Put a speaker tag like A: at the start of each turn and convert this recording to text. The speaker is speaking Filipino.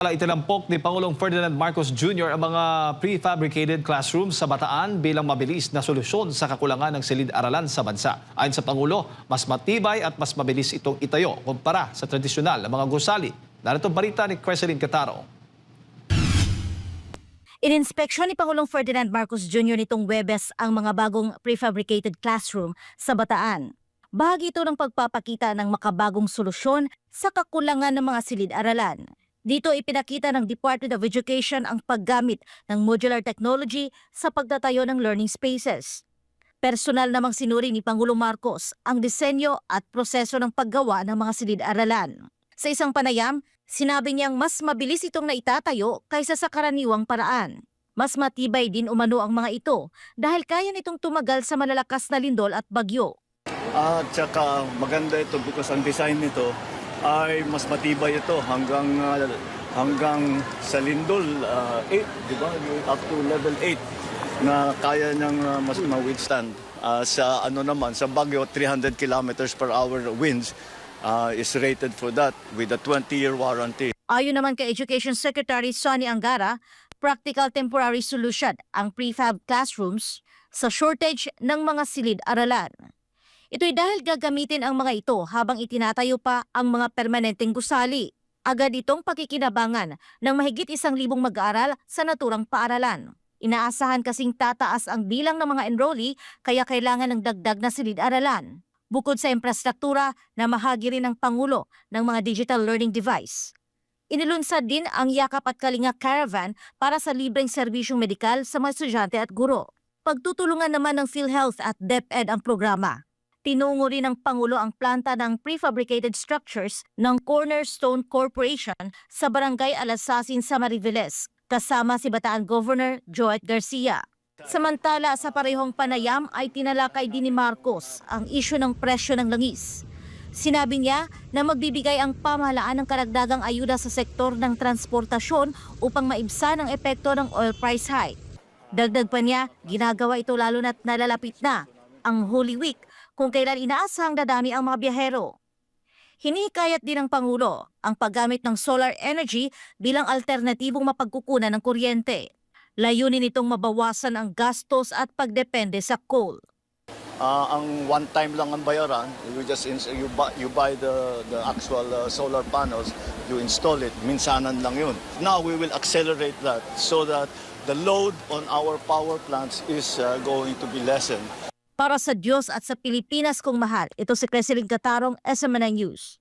A: Itinampok ni Pangulong Ferdinand Marcos Jr. ang mga prefabricated classrooms sa Bataan bilang mabilis na solusyon sa kakulangan ng silid-aralan sa bansa. Ayon sa Pangulo, mas matibay at mas mabilis itong itayo kumpara sa tradisyonal na mga gusali. Narito ang balita ni Creseline Cataro.
B: Ininspeksyon ni Pangulong Ferdinand Marcos Jr. nitong Huwebes ang mga bagong prefabricated classroom sa Bataan. Bahagi ito ng pagpapakita ng makabagong solusyon sa kakulangan ng mga silid-aralan. Dito ipinakita ng Department of Education ang paggamit ng modular technology sa pagtatayo ng learning spaces. Personal namang sinuri ni Pangulong Marcos ang disenyo at proseso ng paggawa ng mga silid-aralan. Sa isang panayam, sinabi niyang mas mabilis itong naitatayo kaysa sa karaniwang paraan. Mas matibay din umano ang mga ito dahil kaya nitong tumagal sa malalakas na lindol at bagyo.
C: At saka maganda ito because ang design nito ay mas matibay ito hanggang sa lindol 8, di ba? Up to level 8 na kaya niyang mas ma-withstand. Sa sa Baguio 300 kilometers per hour winds is rated for that with a 20-year warranty.
B: Ayon naman kay Education Secretary Sonny Angara, practical temporary solution ang prefab classrooms sa shortage ng mga silid-aralan. Ito'y dahil gagamitin ang mga ito habang itinatayo pa ang mga permanenteng gusali. Agad itong pakikinabangan ng mahigit 1,000 mag-aaral sa naturang paaralan. Inaasahan kasing tataas ang bilang ng mga enrollee kaya kailangan ng dagdag na silid-aralan. Bukod sa infrastruktura na mahagi rin ng Pangulo ng mga digital learning device. Inilunsad din ang Yakap at Kalinga Caravan para sa libreng serbisyong medikal sa mga estudyante at guro. Pagtutulungan naman ng PhilHealth at DepEd ang programa. Tinungo rin ng Pangulo ang planta ng prefabricated structures ng Cornerstone Corporation sa Barangay Alasasin sa Mariveles, kasama si Bataan Governor Joet Garcia. Samantala sa parehong panayam ay tinalakay din ni Marcos ang isyu ng presyo ng langis. Sinabi niya na magbibigay ang pamahalaan ng karagdagang ayuda sa sektor ng transportasyon upang maibsan ang epekto ng oil price hike. Dagdag pa niya, ginagawa ito lalo na't nalalapit na ang Holy Week kung kailan inaasahang dadami ang mga biyahero. Hinikayat din ng Pangulo ang paggamit ng solar energy bilang alternatibong mapagkukunan ng kuryente. Layunin itong mabawasan ang gastos at pagdepende sa coal.
C: Ang one time lang ang bayaran, you buy the actual solar panels, you install it, minsanan lang yun. Now we will accelerate that so that the load on our power plants is going to be lessened.
B: Para sa Diyos at sa Pilipinas kong mahal, ito si Creseline Catarong, SMNI News.